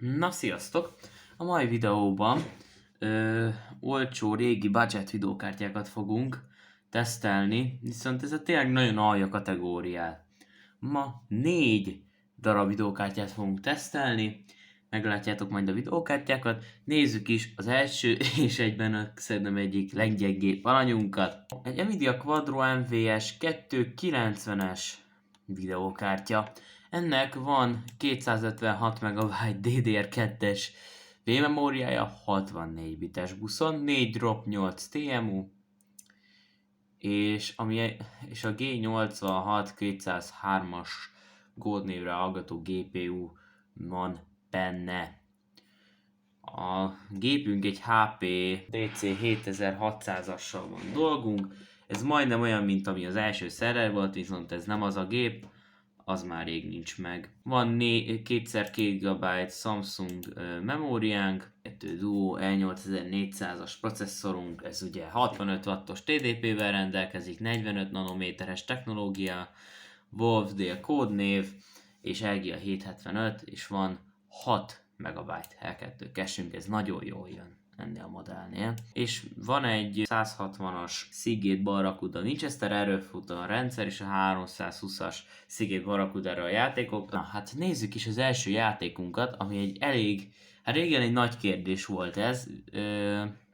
Na sziasztok! A mai videóban olcsó régi budget videókártyákat fogunk tesztelni, viszont ez a tényleg nagyon alja kategóriát. Ma 4 darab videókártyát fogunk tesztelni, meglátjátok majd a videókártyákat, nézzük is az első és egyben szerintem egyik leggyengébb alanyunkat. Egy Nvidia Quadro MVS 290-es videókártya. Ennek van 256 MB DDR2-es V-memóriája, 64 bites buszon, 4 drop 8 TMU, és a G86 203-as Gold névre hallgató GPU van benne. A gépünk egy HP DC 7600-assal van dolgunk, ez majdnem olyan, mint ami az első szerrel volt, viszont ez nem az a gép, az már rég nincs meg. Van 2x2 GB Samsung memóriánk, 2 Duo E8400-as processzorunk, ez ugye 65 wattos TDP-vel rendelkezik, 45 nanométeres technológia, WolfDale kódnév, és LGA 775, és van 6 MB L2 cache-ünk, ez nagyon jól jön ennél a modellnél. És van egy 160-as Seagate Barracuda Winchester erőfutó rendszer, és a 320-as Seagate Barracuda a játékok. Na hát nézzük is az első játékunkat, ami egy elég, hát régen egy nagy kérdés volt ez,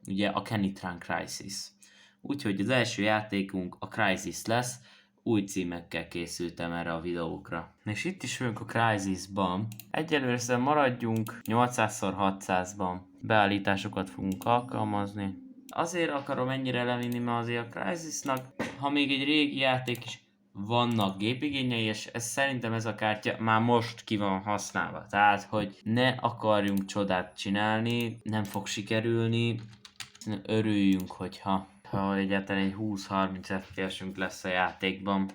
ugye a Kenitran Crisis. Úgyhogy az első játékunk a Crisis lesz, új címekkel készültem erre a videókra. És itt is vagyunk a Crisisban. Egyelőre maradjunk 800x600-ban. Beállításokat fogunk alkalmazni. Azért akarom ennyire levinni, mert azért a Crisisnak, ha még egy régi játék is, vannak gépigényei, és szerintem ez a kártya már most ki van használva. Tehát, hogy ne akarjunk csodát csinálni, nem fog sikerülni. Örüljünk, hogyha egyáltalán egy 20-30 FPS-ünk lesz a játékban.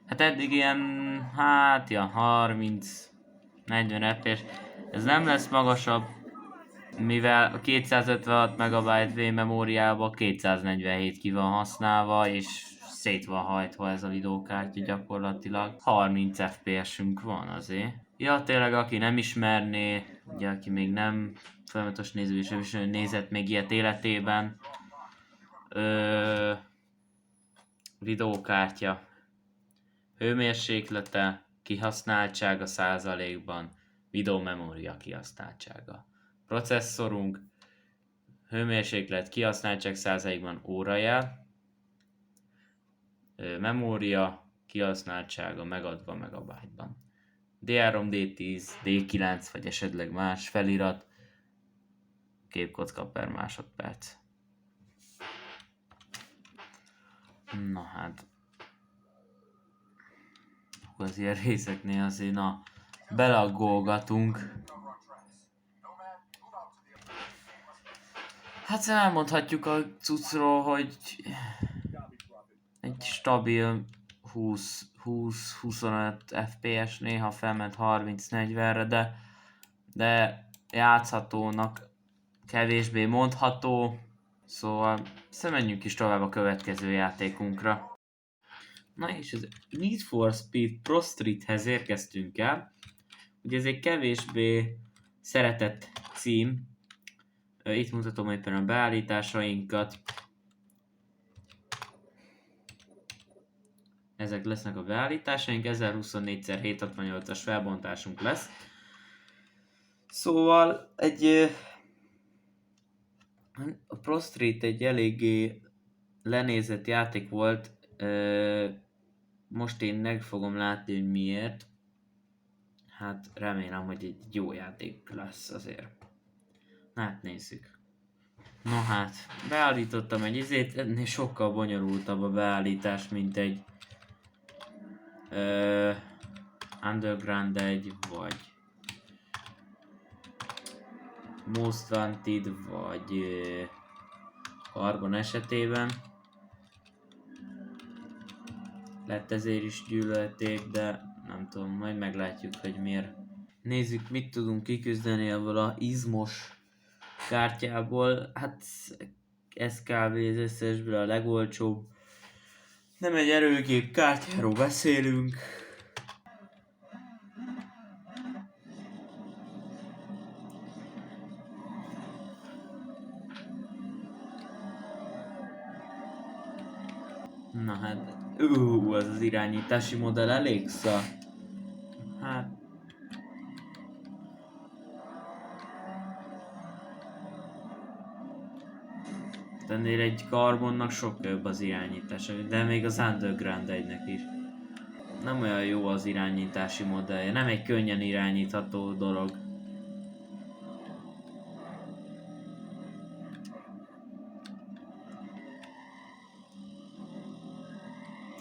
Hát eddig ilyen, 30-40 FPS, ez nem lesz magasabb, mivel a 256 MB V memóriába 247 ki van használva, és szét van hajtva ez a videókártya gyakorlatilag. 30 FPS-ünk van azért. Ja, tényleg, aki nem ismerné, ugye aki még nem folyamatos néző és nézett még ilyet életében, videókártya hőmérséklete, kihasználtsága százalékban, videómemória kihasználtsága. Processzorunk, hőmérséklet, kihasználtság százalékban, órajel, memória, kihasználtsága megadva megabájtban. D3, D10, D9 vagy esetleg más felirat, képkocka per másodperc. Na hát, az ilyen részeknél azért belaggolgatunk. Hát elmondhatjuk a cuccról, hogy egy stabil 20-25 FPS, néha felment 30-40-re, de játszhatónak kevésbé mondható, szóval menjünk is tovább a következő játékunkra. Na és az Need for Speed Pro Streethez érkeztünk el. Ugye ez egy kevésbé szeretett cím. Itt mutatom éppen a beállításainkat. Ezek lesznek a beállításaink, 1024x768-as felbontásunk lesz. Szóval a Pro Street egy eléggé lenézett játék volt. Most én meg fogom látni, hogy miért. Hát remélem, hogy egy jó játék lesz azért. Na hát nézzük. Na hát, beállítottam egy ennél sokkal bonyolultabb a beállítás, mint egy Underground 1, vagy Most Wanted, vagy Carbon esetében. Lett ezért is gyűlölték, de nem tudom, majd meglátjuk, hogy miért. Nézzük, mit tudunk kiküzdeni ebből a izmos kártyából. Hát ez kb. Az összesből a legolcsóbb. Nem egy erőgép kártyáról beszélünk. Na hát, az az irányítási modell elég szar. Hát... Ennél egy karbonnak sokkal jobb az irányítása, de még az Underground 1-nek is. Nem olyan jó az irányítási modellje, nem egy könnyen irányítható dolog.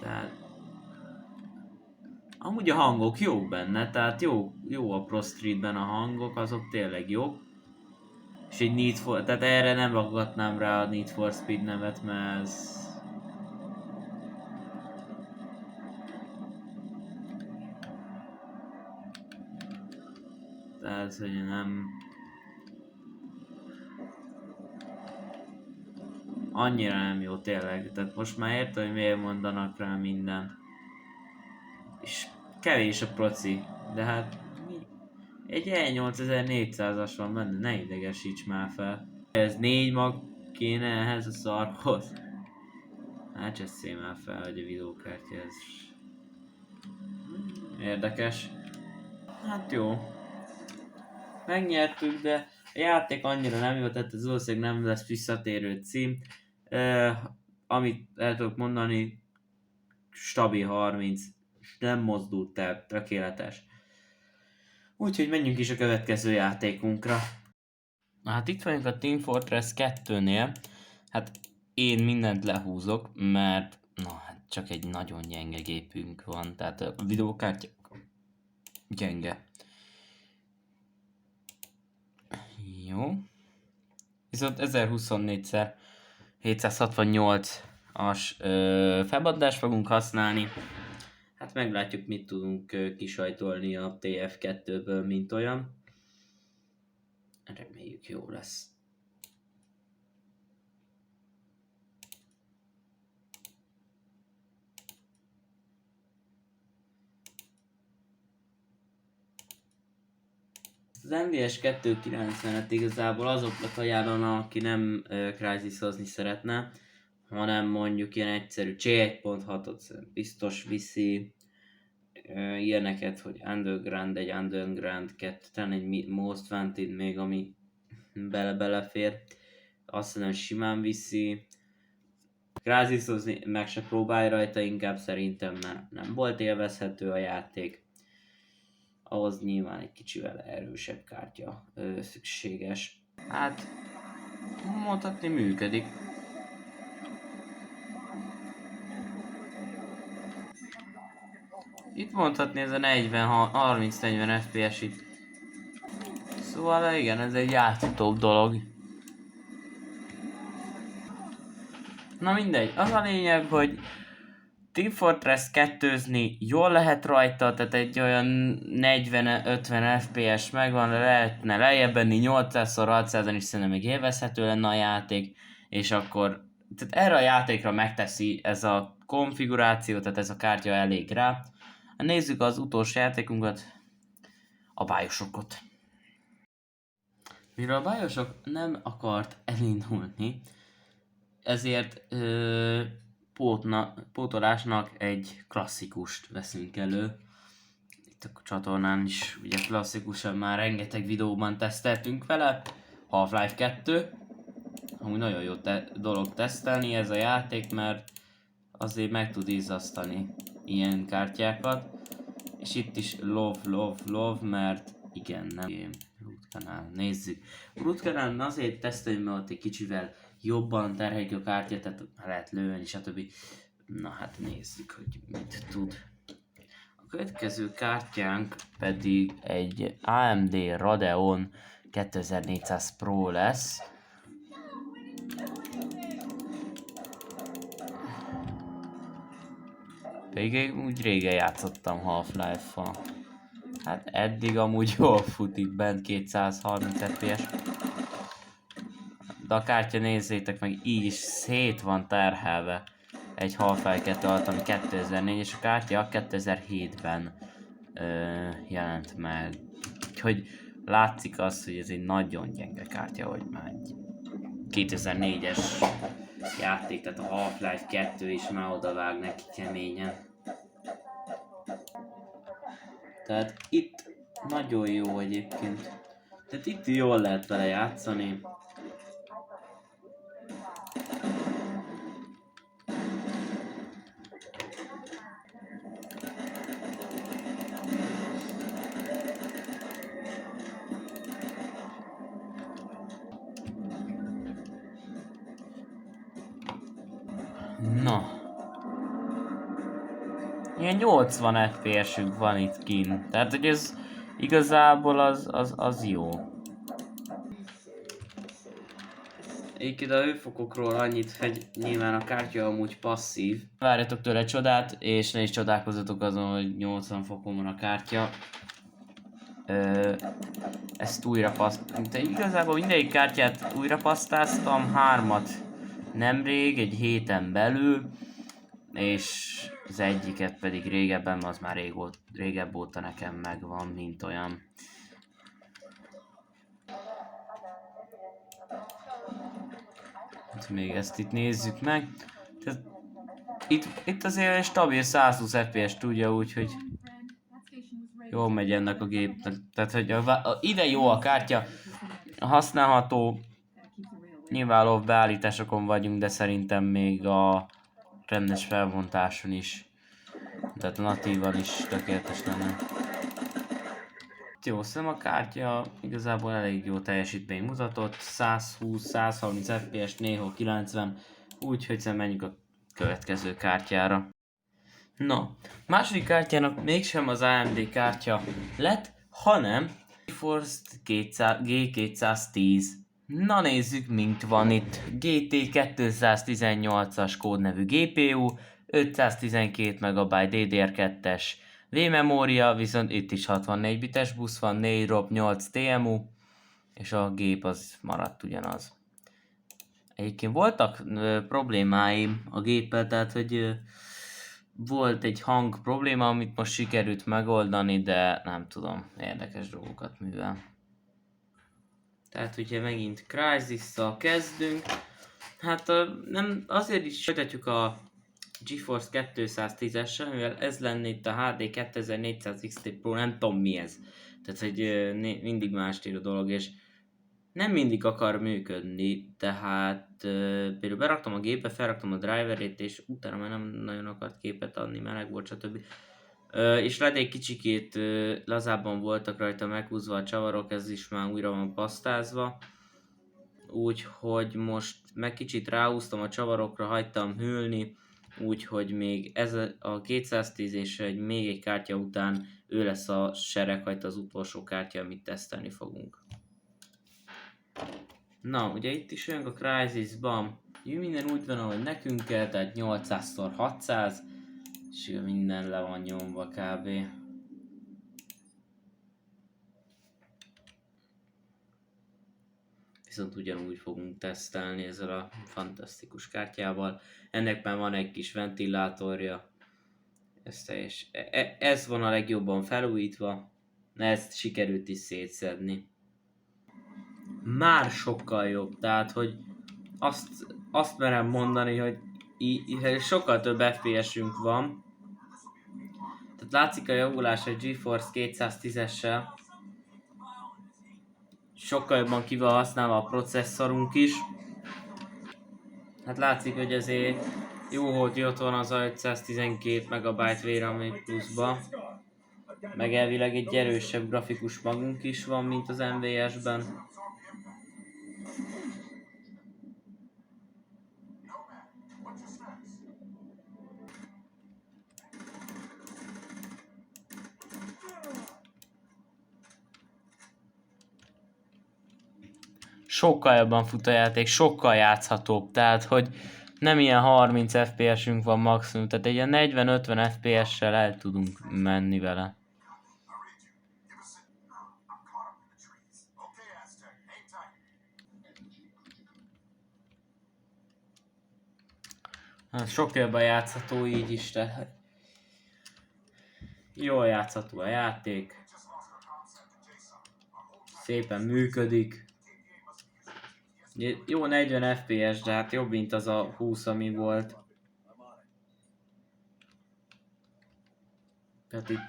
Tehát... Amúgy a hangok jók benne, tehát jó a Pro Streetben a hangok, azok tényleg jók. És egy Need for... Tehát erre nem ragadnám rá a Need for Speed nevet, mert ez... Tehát, hogy nem... Annyira nem jó tényleg, tehát most már értem, hogy miért mondanak rá mindent. És kevés a proci, de hát... Egy E8400-as van benne, ne idegesíts már fel. Ez 4 mag kéne ehhez a szarhoz. Hát cseszél már fel, hogy a videókártya ez... Érdekes. Hát jó. Megnyertük, de a játék annyira nem jó, tehát ez valószínűleg nem lesz visszatérő cím. Amit el tudok mondani, stabil 30, nem mozdult el, tökéletes. Úgyhogy menjünk is a következő játékunkra. Na hát itt vagyunk a Team Fortress 2-nél. Hát én mindent lehúzok, mert hát csak egy nagyon gyenge gépünk van, tehát a videókártya gyenge. Jó. Viszont 1024x768-as felbontást fogunk használni. Hát meglátjuk, mit tudunk kisajtolni a TF2-ből, mint olyan. Reméljük jó lesz. Az MVS 290-et igazából azoknak ajánlana, aki nem Crysis-hozni szeretne, hanem mondjuk ilyen egyszerű C1.6-ot biztos viszi, ilyeneket, hogy Underground 1, Underground 2, talán egy Most Wanted még, ami belefér, azt hiszem simán viszi. Crysis-hozni meg se próbálj rajta, inkább szerintem nem volt élvezhető a játék. Ahhoz nyilván egy kicsivel erősebb kártya szükséges. Hát, mondhatni működik. Itt mondhatni ez a 30-40 FPS itt. Szóval igen, ez egy játszatóbb dolog. Na mindegy, az a lényeg, hogy Team Fortress 2-zni jól lehet rajta, tehát egy olyan 40-50 FPS megvan, lehetne lejjebb menni 800x600-an is szerintem még élvezhető lenne a játék, és akkor tehát erre a játékra megteszi ez a konfiguráció, tehát ez a kártya elég rá. Nézzük az utolsó játékunkat, a Bioshockot. Mivel a Bioshock nem akart elindulni, ezért pótolásnak egy klasszikust veszünk elő. Itt a csatornán is ugye klasszikusan már rengeteg videóban teszteltünk vele. Half-Life 2. Amúgy nagyon jó dolog tesztelni ez a játék, mert azért meg tud izzasztani ilyen kártyákat. És itt is love, mert igen, nem Root Canal, nézzük. Root Canal azért teszteljük, mert ott egy kicsivel jobban terhelik a kártyát, tehát lehet lőni, stb. Na hát nézzük, hogy mit tud. A következő kártyánk pedig egy AMD Radeon 2400 Pro lesz. Pedig úgy régen játszottam Half-Life-val. Hát eddig amúgy jól fut itt bent 230 FPS. De a kártya nézzétek meg, így is szét van terhelve egy Half-Life 2 alatt, ami 2004, és a kártya 2007-ben jelent meg. Úgyhogy látszik az, hogy ez egy nagyon gyenge kártya, hogy már egy 2004-es játék, tehát a Half-Life 2 is már odavág neki keményen. Tehát itt nagyon jó egyébként. Tehát itt jól lehet vele játszani. Na. Ilyen 80 FPS-ük van itt kint. Tehát, hogy ez igazából az jó. Egyébként a hőfokokról annyit, hogy nyilván a kártya amúgy passzív. Várjatok tőle csodát, és ne is csodálkozzatok azon, hogy 80 fokon van a kártya. Ezt újra de igazából mindegyik kártyát újra pasztáztam, 3-at nemrég, egy héten belül, és az egyiket pedig régebben, az már régebb óta nekem megvan, mint olyan. Hát még ezt itt nézzük meg. Tehát itt azért stabil 120 FPS tudja, úgyhogy jól megy ennek a gépnek. Tehát, hogy ide jó a kártya, használható. Nyilván off beállításokon vagyunk, de szerintem még a rendes felbontáson is. Tehát natívan is tökéletes lenne. Jó, szerintem a kártya igazából elég jó teljesítmény mutatott. 120-130 FPS, néha 90. Úgyhogy szerintem menjünk a következő kártyára. Na, második kártyának mégsem az AMD kártya lett, hanem GeForce G210. Na nézzük, mint van itt. GT 218-as kódnevű GPU, 512 MB DDR2-es V-memória, viszont itt is 64 bites busz van, 4 ROP 8 TMU, és a gép az maradt ugyanaz. Egyébként voltak problémáim a géppel, tehát hogy volt egy hang probléma, amit most sikerült megoldani, de nem tudom, érdekes dolgokat művel. Tehát ugye megint Crysis-szal kezdünk. Hát nem, azért is folytatjuk a GeForce 210-essel, mivel ez lenne itt a HD 2400 XT Pro, nem tudom mi ez. Tehát, hogy mindig más a dolog, és nem mindig akar működni, tehát például beraktam a gépbe, felraktam a driverét, és utána már nem nagyon akart képet adni, meleg volt, stb. És lehet egy kicsikét lazábban voltak rajta meghúzva a csavarok, ez is már újra van pasztázva. Úgyhogy most meg kicsit ráhúztam a csavarokra, hagytam hűlni, úgyhogy még ez a 210 és még egy kártya után ő lesz a sereghajt, az utolsó kártya, amit tesztelni fogunk. Na, ugye itt is jönk a Crysis-ban. Minden úgy van, ahogy nekünk kell, tehát 800x600, és minden le van nyomva kb. Viszont ugyanúgy fogunk tesztelni ezzel a fantasztikus kártyával. Ennek már van egy kis ventilátorja. Ez van a legjobban felújítva. Ezt sikerült is szétszedni. Már sokkal jobb, tehát hogy azt merem mondani, hogy sokkal több FPS-ünk van. Tehát látszik a javulás a GeForce 210-essel. Sokkal jobban ki van használva a processzorunk is. Hát látszik, hogy azért jó, hogy ott van az a 512 MB VRAM pluszba. Meg elvileg egy erősebb grafikus magunk is van, mint az MVS-ben. Sokkal jobban fut a játék, sokkal játszhatóbb, tehát hogy Nem ilyen 30 FPS-ünk van maximum, tehát egy ilyen 40-50 FPS-sel el tudunk menni vele. Sok jobban játszható így is, tehát jól játszható a játék. Szépen működik. Jó 40 FPS, de hát jobb, mint az a 20, ami volt. Tehát itt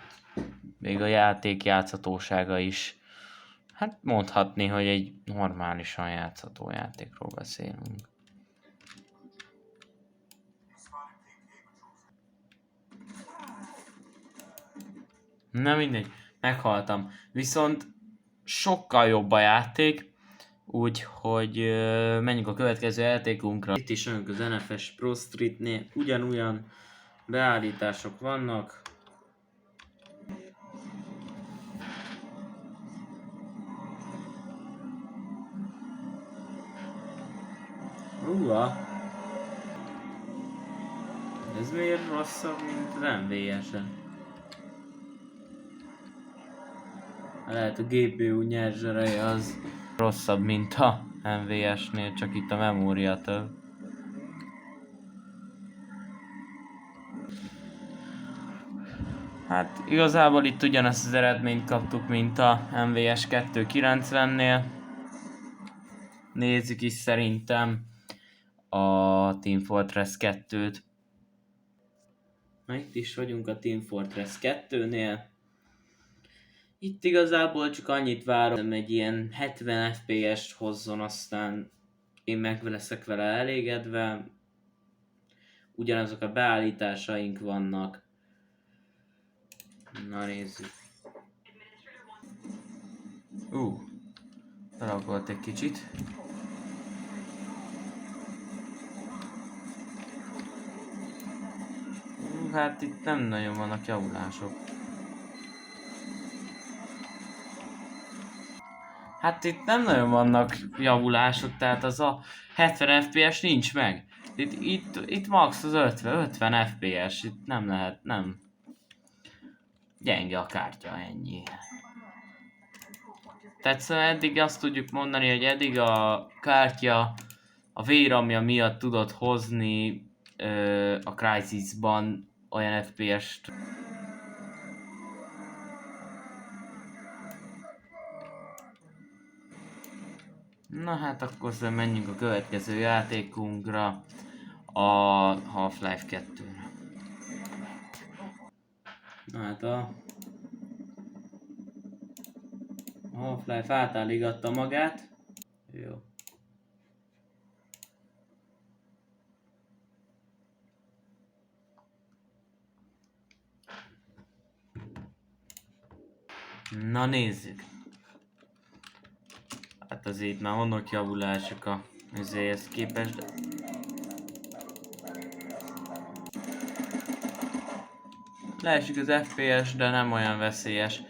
még a játék játszhatósága is. Hát mondhatni, hogy egy normálisan játszható játékról beszélünk. Na mindegy, meghaltam. Viszont sokkal jobb a játék, úgyhogy menjünk a következő játékunkra. Itt is önök az NFS Pro Streetnél, ugyanolyan beállítások vannak. Ez miért rosszabb, mint az MVS-en? Lehet a GPU nyersereje az rosszabb, mint a MVS-nél, csak itt a memória több. Hát igazából itt ugyanazt az eredményt kaptuk, mint a MVS 290-nél. Nézzük is szerintem a Team Fortress 2-t. Na itt is vagyunk a Team Fortress 2-nél. Itt igazából csak annyit várom, egy ilyen 70 FPS-t hozzon, aztán én meg leszek vele elégedve. Ugyanazok a beállításaink vannak. Na nézzük. Belagolt egy kicsit. Hát itt nem nagyon vannak javulások. Hát itt nem nagyon vannak javulások, tehát az a 70 FPS nincs meg. Itt max az 50 FPS, itt nem lehet, nem. Gyenge a kártya, ennyi. Tehát szóval eddig azt tudjuk mondani, hogy eddig a kártya a VRAM-ja miatt tudott hozni a Crysis-ban olyan FPS-t. Na hát akkor menjünk a következő játékunkra, a Half-Life 2-re. Na hát a Half-Life átálligatta magát. Jó. Na nézzük. Hát azért már vannak javulások a ezéhez képest. Leesik az FPS, de nem olyan veszélyes.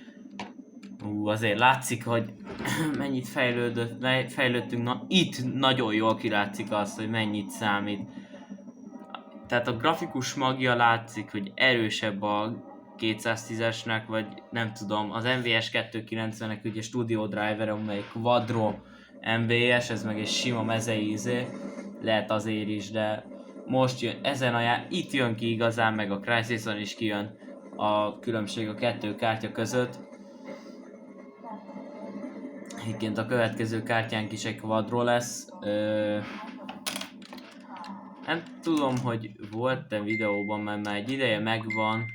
Azért látszik, hogy mennyit fejlődtünk. Na itt nagyon jól kilátszik az, hogy mennyit számít. Tehát a grafikus magja látszik, hogy erősebb a 210-esnek, vagy nem tudom, az MVS 290-nek ugye Studio Driver, amely Quadro MVS, ez meg egy sima mezei izé, lehet azért is, de most jön, itt jön ki igazán, meg a Crysis-on is kijön a különbség a kettő kártya között. Egyébként a következő kártyánk is egy Quadro lesz. Nem tudom, hogy volt-e videóban, mert már egy ideje megvan,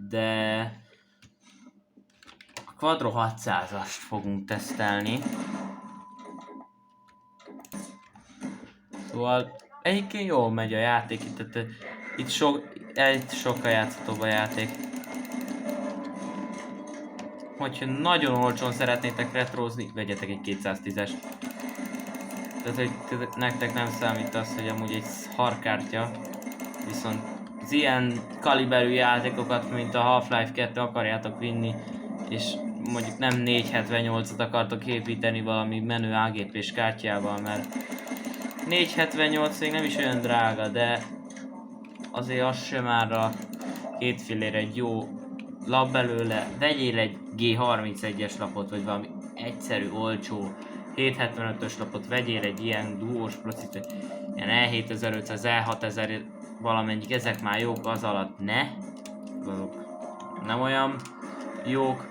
de a Quadro 600-ast fogunk tesztelni. Szóval egyébként jól megy a játék, itt sokkal játszhatóbb a játék. Hogyha nagyon olcsón szeretnétek retrozni, vegyetek egy 210-est. Tehát, hogy nektek nem számít az, hogy amúgy egy szarkártya, viszont az ilyen kaliberű játékokat, mint a Half-Life 2 akarjátok vinni, és mondjuk nem 478-at akartok építeni valami menő AGP-s kártyával, mert 478 még nem is olyan drága, de azért az sem már a két fillére egy jó lap belőle. Vegyél egy G31-es lapot, vagy valami egyszerű, olcsó 775-ös lapot, vegyél egy ilyen duós procit, ilyen E7500, E6000, valamennyik, ezek már jók, az alatt ne. Azok nem olyan jók.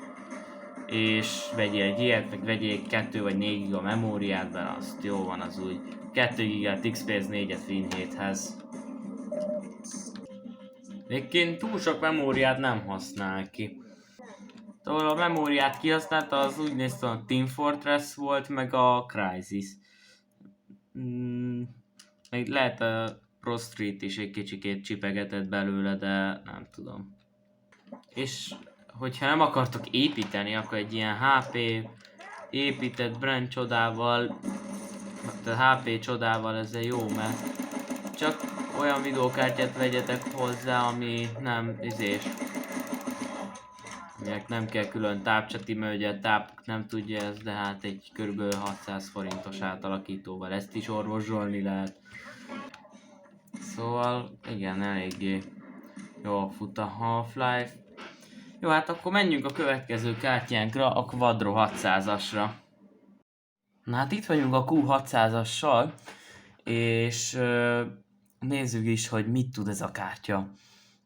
És vegyél egy ilyet, meg vegyél egy 2 vagy 4 giga memóriát, mert azt jó van az úgy. 2 gigát XPS 4-et Win 7-hez. Egyébként túl sok memóriát nem használ ki. Ahol a memóriát kihasználta, az úgy néz ki, a Team Fortress volt, meg a Crysis. Meg lehet a Pro Street is egy kicsikét csipegetett belőle, de nem tudom. És hogyha nem akartok építeni, akkor egy ilyen HP épített brand csodával, tehát HP csodával ez jó, mert csak olyan videókártyát vegyetek hozzá, ami nem izés. Aminek nem kell külön tápcsati, mert ugye a táp nem tudja ezt, de hát egy kb. 600 forintos átalakítóval ezt is orvosolni lehet. Szóval igen, eléggé jól fut a Half-Life. Jó, hát akkor menjünk a következő kártyánkra, a Quadro 600-asra. Na hát itt vagyunk a Q600-assal, és nézzük is, hogy mit tud ez a kártya.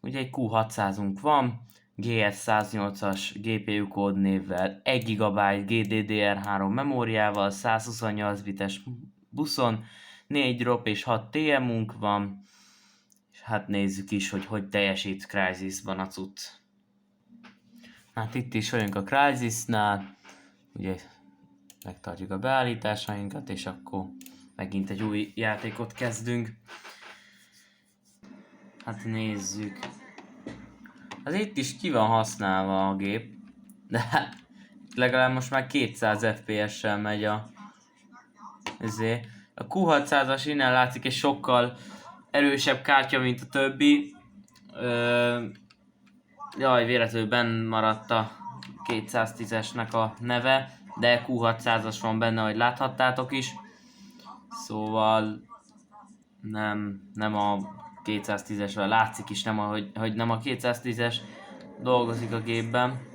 Ugye egy Q600-unk van, GS108-as GPU kódnévvel, 1 GB GDDR3 memóriával, 128 bites buszon, 4 drop és 6 TM-unk van, és hát nézzük is, hogy teljesít Crysisban a cucc. Hát itt is vagyunk a Crysisnál, ugye megtartjuk a beállításainkat, és akkor megint egy új játékot kezdünk. Hát nézzük. Az itt is ki van használva a gép, de hát legalább most már 200 FPS-sel megy a A Q600-as innen látszik egy sokkal erősebb kártya, mint a többi. Jaj, véletlenül benn maradt a 210-esnek a neve, de Q600-as van benne, hogy láthattátok is. Szóval nem a 210-esvel látszik is, hogy nem a 210-es dolgozik a gépben.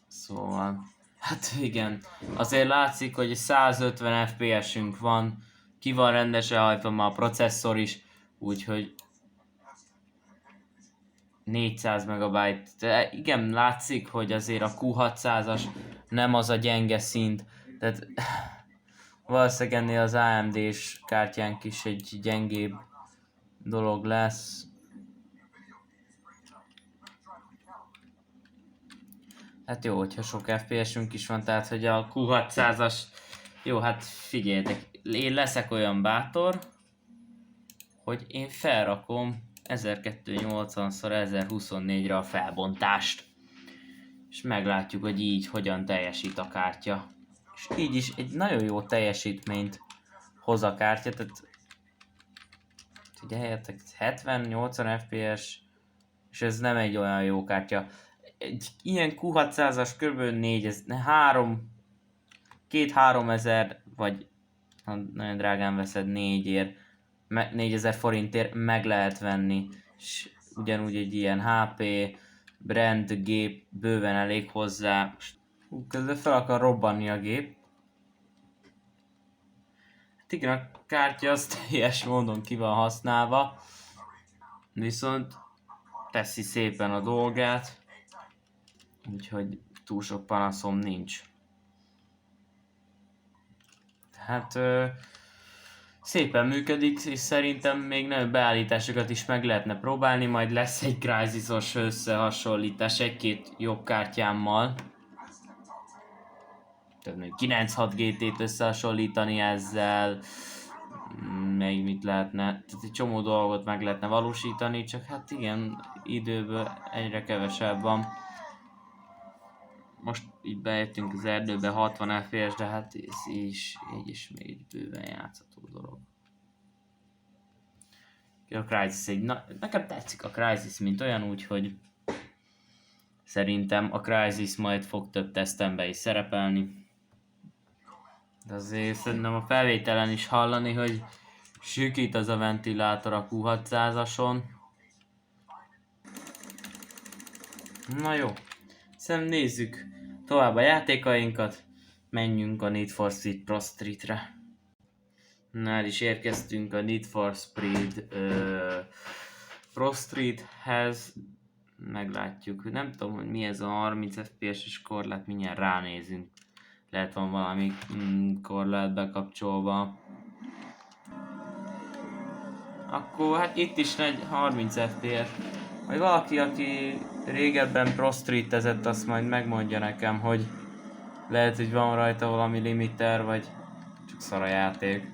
Szóval, hát igen, azért látszik, hogy 150 FPS-ünk van, ki van rendesen hajtva már a processzor is, úgyhogy 400 MB. De igen, látszik, hogy azért a Q600-as nem az a gyenge szint, tehát valószínűleg ennél az AMD-s kártyánk is egy gyengébb dolog lesz. Hát jó, hogyha sok FPS-ünk is van, tehát hogy a Q600-as... Jó, hát figyeljetek, én leszek olyan bátor, hogy én felrakom 1280x1024-re a felbontást. És meglátjuk, hogy így hogyan teljesít a kártya. És így is egy nagyon jó teljesítményt hoz a kártya, tehát figyeljetek, 70-80 FPS, és ez nem egy olyan jó kártya. Egy ilyen Q600-as kb. 2-3 ezer, vagy ha nagyon drágán veszed 4000 forintért meg lehet venni. És ugyanúgy egy ilyen HP brand gép bőven elég hozzá. Közben fel akar robbanni a gép. Hát igen, a kártya az teljes módon ki van használva, viszont teszi szépen a dolgát, úgyhogy túl sok panaszom nincs. Hát szépen működik, és szerintem még nagyobb beállításokat is meg lehetne próbálni, majd lesz egy Crysis-os összehasonlítás egy-két jobb kártyámmal. Tehát még 96 GT-t összehasonlítani ezzel, még mit lehetne, tehát egy csomó dolgot meg lehetne valósítani, csak hát igen, időből egyre kevesebb van. Most itt bejöttünk az erdőbe 60 FPS, de hát ez így is még bőven játszható dolog. A Crysis nekem tetszik a Crysis, mint olyan, úgyhogy szerintem a Crysis majd fog több tesztembe is szerepelni. De azért szerintem a felvételen is hallani, hogy sükít az a ventilátor a Q600-ason. Na jó, szerintem nézzük tovább a játékainkat, menjünk a Need for Speed Pro Streetre. Na, el is érkeztünk a Need for Speed Pro Streethez. Meglátjuk, nem tudom, hogy mi ez a 30 FPS-es korlát, mindjárt ránézünk. Lehet van valami korlát bekapcsolva. Akkor hát itt is 30 FPS. Vagy valaki, aki régebben Pro Streetezett, azt majd megmondja nekem, hogy lehet, hogy van rajta valami limiter, vagy csak szar a játék.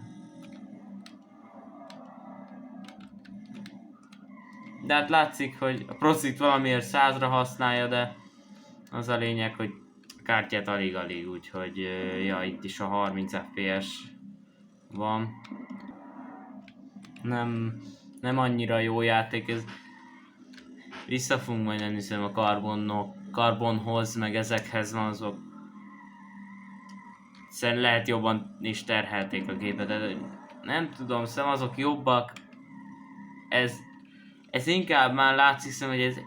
De hát látszik, hogy a Pro Street valamiért 100-ra használja, de az a lényeg, hogy a kártyát alig-alig, úgyhogy ja, itt is a 30 FPS van. Nem annyira jó játék ez. Vissza fogunk majd menni, hiszem a Carbonhoz, meg ezekhez van azok. Szerintem lehet jobban is terhelték a gépet, de nem tudom, szerintem azok jobbak. Ez inkább már látszik, hogy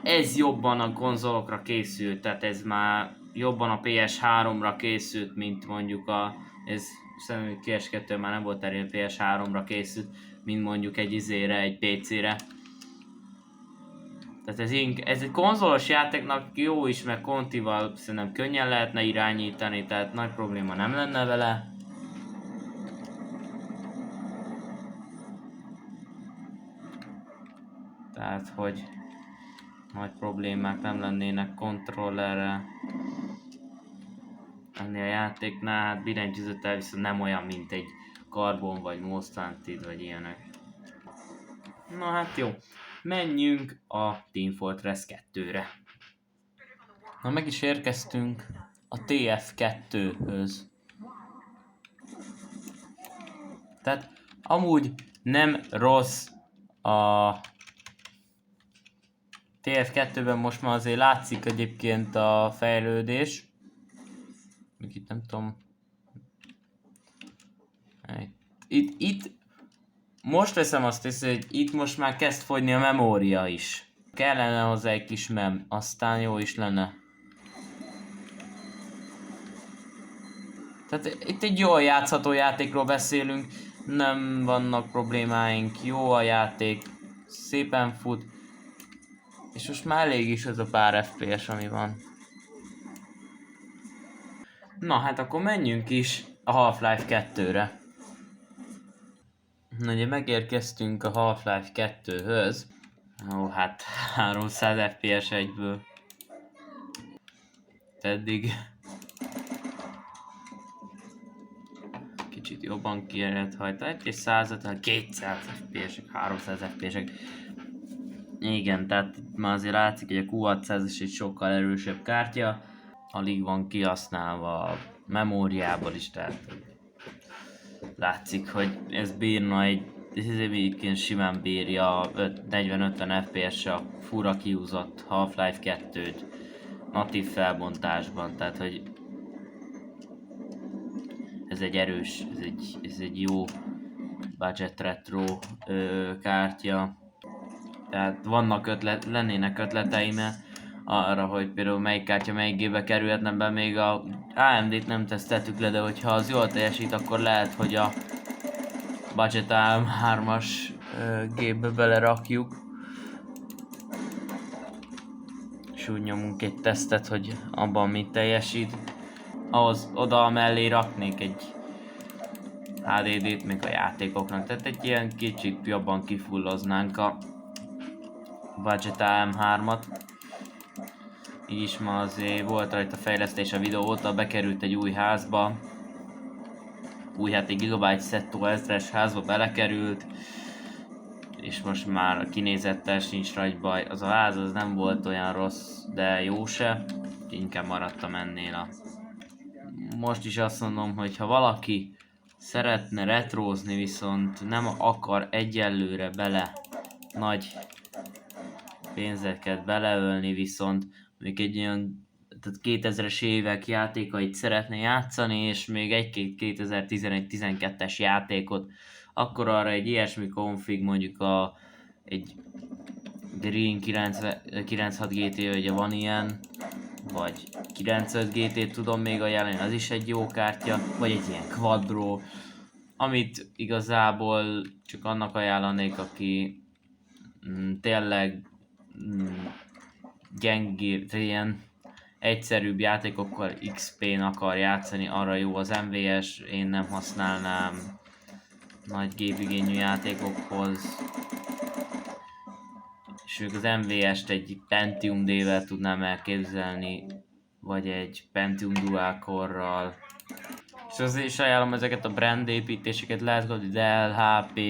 ez jobban a konzolokra készült, tehát ez már jobban a PS3-ra készült, mint mondjuk ez szerintem PS2 már nem volt erő, PS3-ra készült, mint mondjuk egy PC-re. Tehát ez egy konzolos játéknak jó is, meg kontival szerintem könnyen lehetne irányítani, tehát nagy probléma nem lenne vele. Tehát, hogy nagy problémák nem lennének kontrollerrel. Ennél a játéknál, hát billentyűzettel viszont nem olyan, mint egy Carbon vagy Most Wanted vagy ilyenek. Na hát jó, menjünk a Team Fortress 2-re. Na meg is érkeztünk a TF2-höz. Tehát amúgy nem rossz a TF2-ben, most már azért látszik egyébként a fejlődés. Még itt nem tudom. Itt most veszem azt észre, hogy itt most már kezd fogyni a memória is. Kellene hozzá egy kis mem, aztán jó is lenne. Tehát itt egy jól játszható játékról beszélünk, nem vannak problémáink, jó a játék, szépen fut. És most már elég is az a pár FPS, ami van. Na hát akkor menjünk is a Half-Life 2-re. Na ugye megérkeztünk a Half-Life 2-höz. Ó, hát 300 FPS egyből. Eddig kicsit jobban ki lehet hajtani, és 150, 200 FPS-ek, 300 FPS-ek. Igen, tehát már azért látszik, hogy a Q600-es egy sokkal erősebb kártya. Alig van kihasználva a memóriából is, tehát látszik, hogy ez bírna ez egyébként simán bírja 40-50 FPS-re a fura kiúzott Half-Life 2-t natív felbontásban, tehát hogy ez egy erős, ez egy jó budget retro kártya. Tehát lennének ötleteim arra, hogy például melyik kártya melyik gépbe kerülhetne be, még a AMD-t nem teszteltük le, de hogyha az jól teljesít, akkor lehet, hogy a Budget AM3-as gépbe belerakjuk. És úgy nyomunk egy tesztet, hogy abban mit teljesít. Ahhoz oda mellé raknék egy HDD-t még a játékoknak, tehát egy ilyen kicsit jobban kifulloznánk a Budget AM3-at. Így is ma azért volt rajta fejlesztés a videó óta, bekerült egy új házba. Új, hát egy GB Settó 1000-es házba belekerült. És most már a kinézettel sincs nagy baj. Az a ház az nem volt olyan rossz, de jó se. Inkább maradtam ennél Most is azt mondom, hogy ha valaki szeretne retrózni, viszont nem akar egyelőre nagy pénzeket beleölni, viszont még egy olyan, tehát 2000-es évek játékait szeretne játszani, és még egy-két 2011-12-es játékot, akkor arra egy ilyesmi config, mondjuk egy Green 96 GT, ugye van ilyen, vagy 95 GT tudom még ajánlani, az is egy jó kártya, vagy egy ilyen Quadro, amit igazából csak annak ajánlanék, aki tényleg gyengébb, ilyen egyszerűbb játékokkal XP-n akar játszani, arra jó az MVS, én nem használnám nagy gépigényű játékokhoz. És még az MVS-t egy Pentium D-vel tudnám elképzelni, vagy egy Pentium Dual Core-ral. És azért is ajánlom ezeket a brand építéseket, lehet kapni Dell, HP,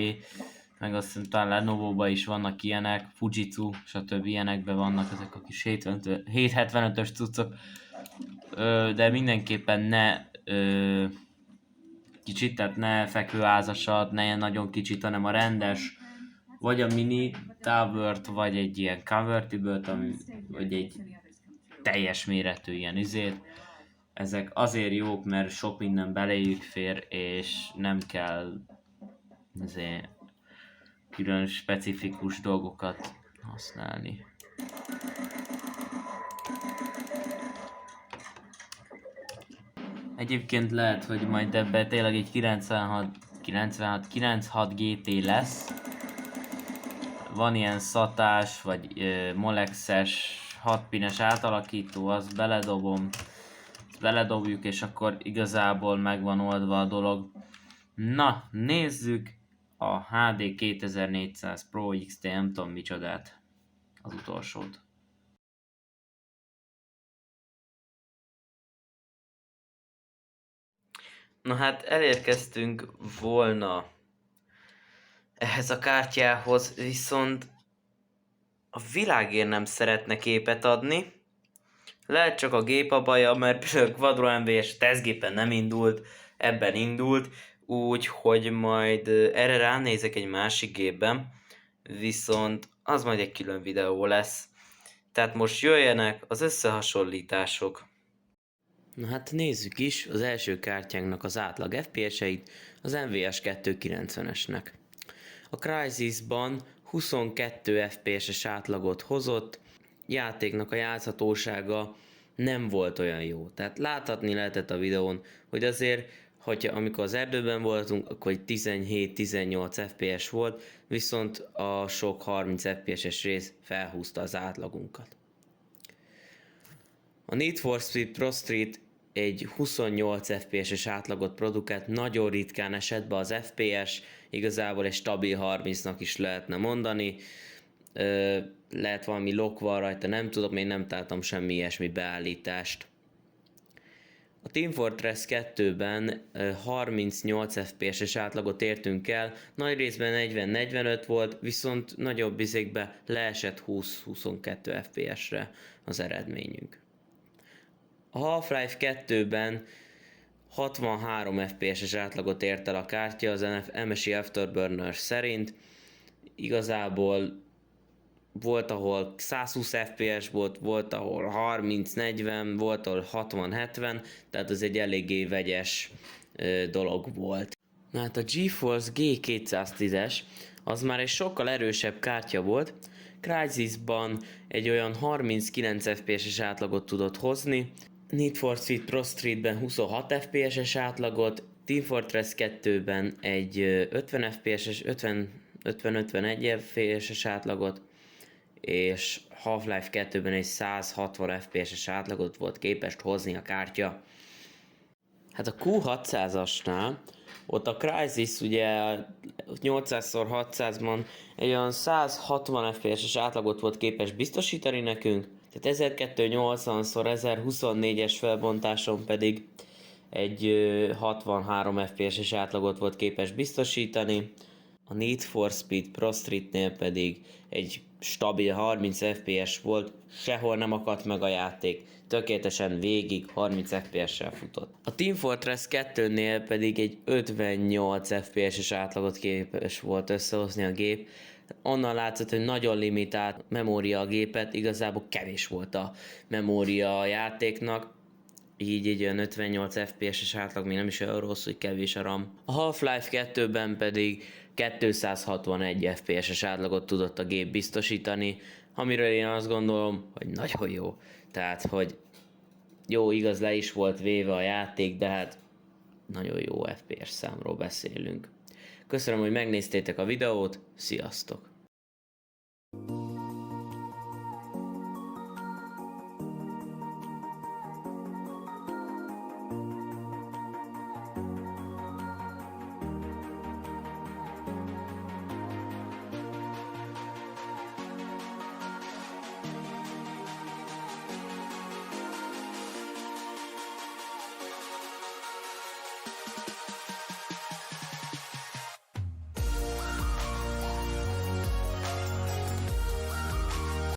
meg azt hiszem talán Lenovo-ba is vannak ilyenek, Fujitsu, stb. Ilyenekben vannak ezek a kis 775-ös cuccok. De mindenképpen ne kicsit, tehát ne fekvőházasat, ne nagyon kicsit, hanem a rendes, vagy a mini towert, vagy egy ilyen convertible-t, vagy egy teljes méretű ilyen izét. Ezek azért jók, mert sok minden beléjük fér, és nem kell azért külön specifikus dolgokat használni. Egyébként lehet, hogy majd ebben tényleg egy 96 GT lesz. Van ilyen szatás, vagy molexes 6 pines átalakító, azt beledobjuk, és akkor igazából meg van oldva a dolog. Na, nézzük a HD 2400 Pro XT, nem tudom micsodát, az utolsót. Na hát elérkeztünk volna ehhez a kártyához, viszont a világért nem szeretne képet adni. Lehet csak a gép a baja, mert például a Quadro MVS tesztgépen nem indult, ebben indult, úgyhogy majd erre ránézek egy másik gépben, viszont az majd egy külön videó lesz. Tehát most jöjjenek az összehasonlítások. Na hát nézzük is az első kártyánknak az átlag FPS-eit, az MVS 290-esnek. A Crysisban 22 FPS-es átlagot hozott, játéknak a játszhatósága nem volt olyan jó. Tehát láthatni lehetett a videón, hogy azért, hogyha amikor az erdőben voltunk, akkor egy 17-18 FPS volt, viszont a sok 30 FPS-es rész felhúzta az átlagunkat. A Need for Speed Pro Street egy 28 FPS-es átlagot produkált, nagyon ritkán esett be az FPS, igazából egy stabil 30-nak is lehetne mondani. Lehet valami lock van rajta, nem tudom, én nem találtam semmi ilyesmi beállítást. A Team Fortress 2-ben 38 FPS-es átlagot értünk el, nagy részben 40-45 volt, viszont nagyobb izékben leesett 20-22 FPS-re az eredményünk. A Half-Life 2-ben 63 FPS-es átlagot ért el a kártya az MSI Afterburner szerint. Igazából volt, ahol 120 FPS volt, ahol 30-40, volt, ahol 60-70, tehát ez egy eléggé vegyes dolog volt. Na hát a GeForce G210-es az már egy sokkal erősebb kártya volt, Crysisban egy olyan 39 FPS-es átlagot tudott hozni, Need for Speed Pro Streetben 26 FPS-es átlagot, Team Fortress 2-ben egy 50 FPS-es, 50-51 FPS-es átlagot, és Half-Life 2-ben egy 160 FPS-es átlagot volt képes hozni a kártya. Hát a Q600-asnál, ott a Crysis ugye 800x600-ban egy olyan 160 FPS-es átlagot volt képes biztosítani nekünk, tehát 1280x1024-es felbontáson pedig egy 63 FPS-es átlagot volt képes biztosítani, a Need for Speed Pro Streetnél pedig egy stabil 30 FPS volt, sehol nem akadt meg a játék, tökéletesen végig 30 FPS-sel futott. A Team Fortress 2-nél pedig egy 58 FPS-es átlagot képes volt összehozni a gép, Onnan látszott, hogy nagyon limitált memória a gépet, igazából kevés volt a memória a játéknak, így olyan 58 FPS-es átlag még nem is olyan rossz, hogy kevés a RAM. A Half-Life 2-ben pedig 261 FPS-es átlagot tudott a gép biztosítani, amiről én azt gondolom, hogy nagyon jó. Tehát, hogy jó, igaz, le is volt véve a játék, de hát nagyon jó FPS számról beszélünk. Köszönöm, hogy megnéztétek a videót, sziasztok!